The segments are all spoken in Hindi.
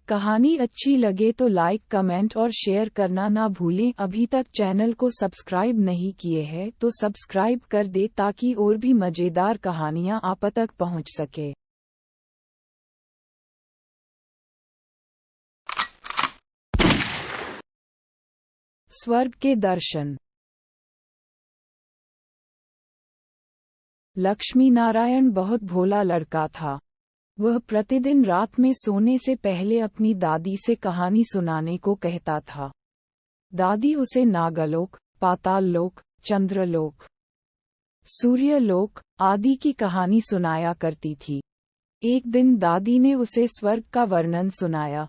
कहानी अच्छी लगे तो लाइक कमेंट और शेयर करना ना भूलें। अभी तक चैनल को सब्सक्राइब नहीं किए हैं तो सब्सक्राइब कर दे ताकि और भी मजेदार कहानियां आप तक पहुंच सके। स्वर्ग के दर्शन। लक्ष्मी नारायण बहुत भोला लड़का था। वह प्रतिदिन रात में सोने से पहले अपनी दादी से कहानी सुनाने को कहता था। दादी उसे नागलोक, पाताल लोक, चंद्रलोक, सूर्यलोक आदि की कहानी सुनाया करती थी। एक दिन दादी ने उसे स्वर्ग का वर्णन सुनाया।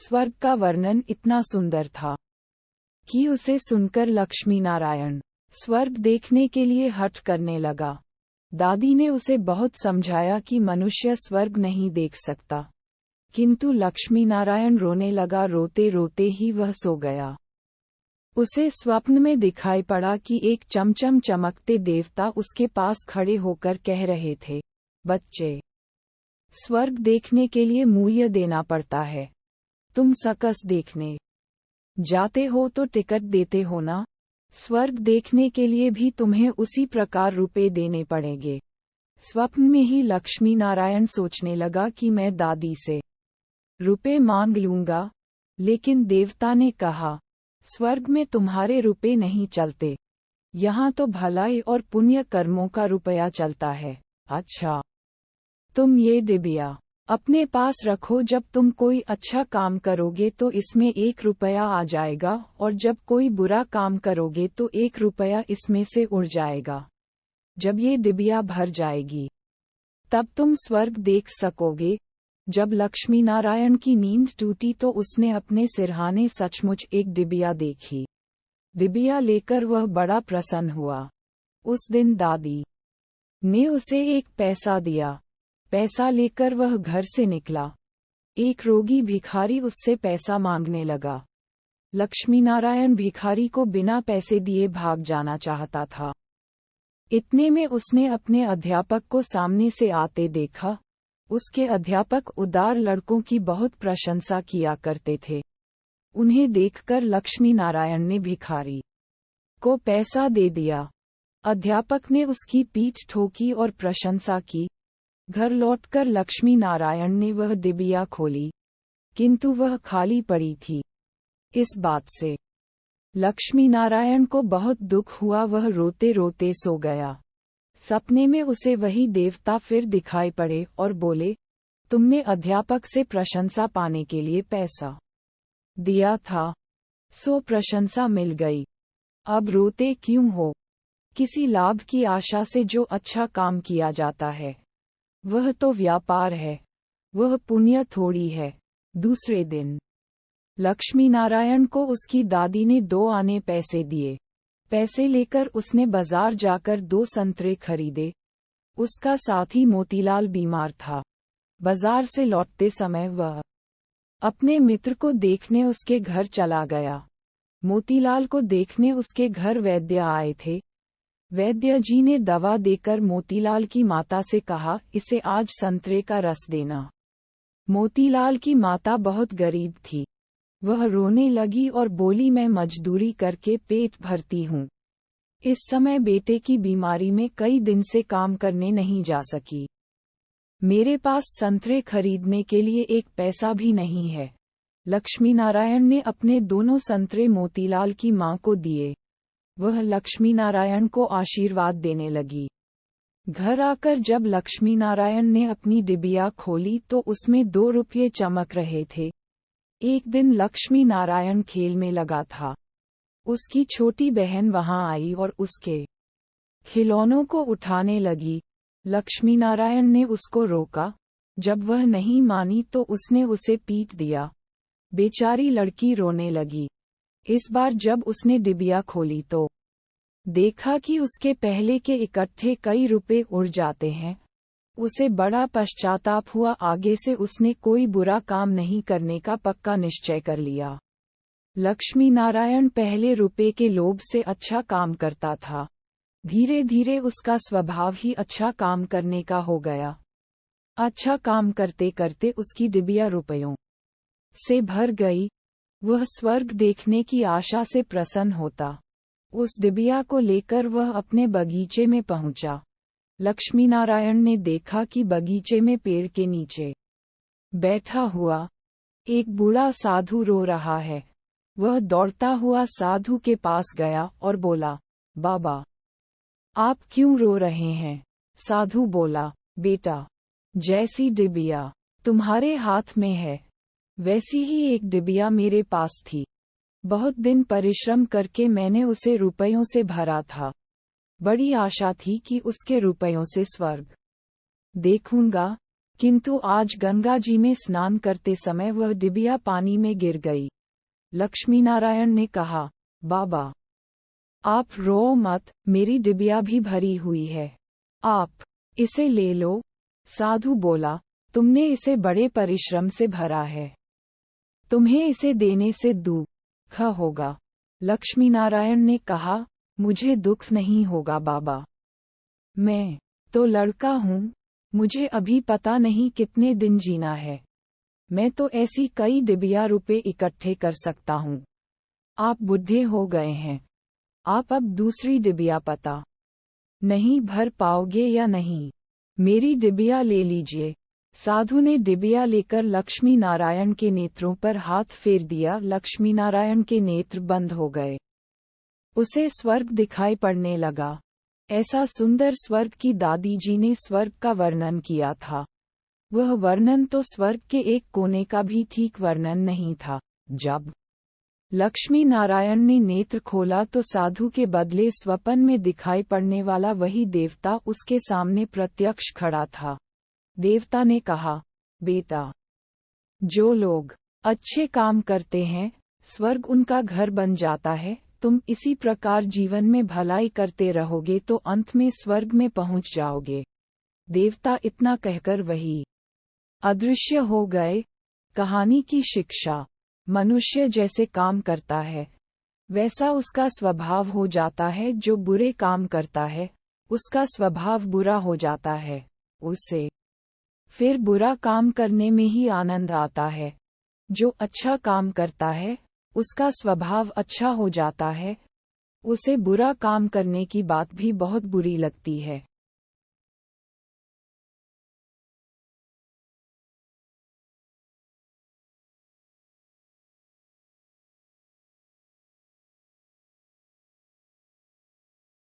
स्वर्ग का वर्णन इतना सुंदर था कि उसे सुनकर लक्ष्मी नारायण स्वर्ग देखने के लिए हठ करने लगा। दादी ने उसे बहुत समझाया कि मनुष्य स्वर्ग नहीं देख सकता, किंतु लक्ष्मी नारायण रोने लगा। रोते रोते ही वह सो गया। उसे स्वप्न में दिखाई पड़ा कि एक चमचम चमकते देवता उसके पास खड़े होकर कह रहे थे, बच्चे, स्वर्ग देखने के लिए मूल्य देना पड़ता है। तुम सर्कस देखने जाते हो तो टिकट देते हो ना? स्वर्ग देखने के लिए भी तुम्हें उसी प्रकार रुपए देने पड़ेंगे। स्वप्न में ही लक्ष्मी नारायण सोचने लगा कि मैं दादी से रुपए मांग लूंगा, लेकिन देवता ने कहा, स्वर्ग में तुम्हारे रुपए नहीं चलते, यहाँ तो भलाई और पुण्य कर्मों का रुपया चलता है। अच्छा, तुम ये डिबिया अपने पास रखो। जब तुम कोई अच्छा काम करोगे तो इसमें 1 रुपया आ जाएगा, और जब कोई बुरा काम करोगे तो 1 रुपया इसमें से उड़ जाएगा। जब ये डिबिया भर जाएगी तब तुम स्वर्ग देख सकोगे। जब लक्ष्मी नारायण की नींद टूटी तो उसने अपने सिरहाने सचमुच एक डिबिया देखी। डिबिया लेकर वह बड़ा प्रसन्न हुआ। उस दिन दादी ने उसे 1 पैसा दिया। पैसा लेकर वह घर से निकला। एक रोगी भिखारी उससे पैसा मांगने लगा। लक्ष्मी नारायण भिखारी को बिना पैसे दिए भाग जाना चाहता था। इतने में उसने अपने अध्यापक को सामने से आते देखा। उसके अध्यापक उदार लड़कों की बहुत प्रशंसा किया करते थे। उन्हें देखकर लक्ष्मी नारायण ने भिखारी को पैसा दे दिया। अध्यापक ने उसकी पीठ ठोकी और प्रशंसा की। घर लौटकर लक्ष्मी नारायण ने वह डिबिया खोली, किंतु वह खाली पड़ी थी। इस बात से लक्ष्मी नारायण को बहुत दुख हुआ। वह रोते रोते सो गया। सपने में उसे वही देवता फिर दिखाई पड़े और बोले, तुमने अध्यापक से प्रशंसा पाने के लिए पैसा दिया था, सो प्रशंसा मिल गई। अब रोते क्यों हो? किसी लाभ की आशा से जो अच्छा काम किया जाता है वह तो व्यापार है, वह पुण्य थोड़ी है। दूसरे दिन लक्ष्मी नारायण को उसकी दादी ने 2 आने पैसे दिए। पैसे लेकर उसने बाजार जाकर 2 संतरे खरीदे। उसका साथी मोतीलाल बीमार था। बाजार से लौटते समय वह अपने मित्र को देखने उसके घर चला गया। मोतीलाल को देखने उसके घर वैद्य आए थे। वैद्य जी ने दवा देकर मोतीलाल की माता से कहा, इसे आज संतरे का रस देना। मोतीलाल की माता बहुत गरीब थी। वह रोने लगी और बोली, मैं मजदूरी करके पेट भरती हूँ। इस समय बेटे की बीमारी में कई दिन से काम करने नहीं जा सकी। मेरे पास संतरे खरीदने के लिए 1 पैसा भी नहीं है। लक्ष्मी नारायण ने अपने दोनों संतरे मोतीलाल की मां को दिए। वह लक्ष्मी नारायण को आशीर्वाद देने लगी। घर आकर जब लक्ष्मी नारायण ने अपनी डिबिया खोली तो उसमें 2 रुपये चमक रहे थे। एक दिन लक्ष्मी नारायण खेल में लगा था। उसकी छोटी बहन वहां आई और उसके खिलौनों को उठाने लगी। लक्ष्मी नारायण ने उसको रोका। जब वह नहीं मानी तो उसने उसे पीट दिया। बेचारी लड़की रोने लगी। इस बार जब उसने डिबिया खोली तो देखा कि उसके पहले के इकट्ठे कई रुपए उड़ जाते हैं। उसे बड़ा पश्चाताप हुआ। आगे से उसने कोई बुरा काम नहीं करने का पक्का निश्चय कर लिया। लक्ष्मी नारायण पहले रुपए के लोभ से अच्छा काम करता था। धीरे धीरे उसका स्वभाव ही अच्छा काम करने का हो गया। अच्छा काम करते करते उसकी डिबिया रुपयों से भर गई। वह स्वर्ग देखने की आशा से प्रसन्न होता। उस डिबिया को लेकर वह अपने बगीचे में पहुंचा। लक्ष्मीनारायण ने देखा कि बगीचे में पेड़ के नीचे बैठा हुआ एक बूढ़ा साधु रो रहा है। वह दौड़ता हुआ साधु के पास गया और बोला, बाबा, आप क्यों रो रहे हैं? साधु बोला, बेटा, जैसी डिबिया तुम्हारे हाथ में है, वैसी ही एक डिबिया मेरे पास थी। बहुत दिन परिश्रम करके मैंने उसे रुपयों से भरा था। बड़ी आशा थी कि उसके रुपयों से स्वर्ग देखूंगा, किंतु आज गंगा जी में स्नान करते समय वह डिबिया पानी में गिर गई। लक्ष्मीनारायण ने कहा, बाबा, आप रो मत, मेरी डिबिया भी भरी हुई है, आप इसे ले लो। साधु बोला, तुमने इसे बड़े परिश्रम से भरा है, तुम्हें इसे देने से दुख होगा। लक्ष्मीनारायण ने कहा, मुझे दुख नहीं होगा बाबा, मैं तो लड़का हूँ, मुझे अभी पता नहीं कितने दिन जीना है, मैं तो ऐसी कई डिबिया रुपए इकट्ठे कर सकता हूँ। आप बूढ़े हो गए हैं, आप अब दूसरी डिबिया पता नहीं भर पाओगे या नहीं, मेरी डिबिया ले लीजिए। साधु ने डिबिया लेकर लक्ष्मी नारायण के नेत्रों पर हाथ फेर दिया। लक्ष्मी नारायण के नेत्र बंद हो गए। उसे स्वर्ग दिखाई पड़ने लगा। ऐसा सुंदर स्वर्ग कि दादी जी ने स्वर्ग का वर्णन किया था। वह वर्णन तो स्वर्ग के एक कोने का भी ठीक वर्णन नहीं था। जब लक्ष्मी नारायण ने नेत्र खोला तो साधु के बदले स्वप्न में दिखाई पड़ने वाला वही देवता उसके सामने प्रत्यक्ष खड़ा था। देवता ने कहा, बेटा, जो लोग अच्छे काम करते हैं, स्वर्ग उनका घर बन जाता है। तुम इसी प्रकार जीवन में भलाई करते रहोगे तो अंत में स्वर्ग में पहुंच जाओगे। देवता इतना कहकर वही अदृश्य हो गए। कहानी की शिक्षा, मनुष्य जैसे काम करता है वैसा उसका स्वभाव हो जाता है। जो बुरे काम करता है उसका स्वभाव बुरा हो जाता है। उसे फिर बुरा काम करने में ही आनंद आता है। जो अच्छा काम करता है उसका स्वभाव अच्छा हो जाता है। उसे बुरा काम करने की बात भी बहुत बुरी लगती है।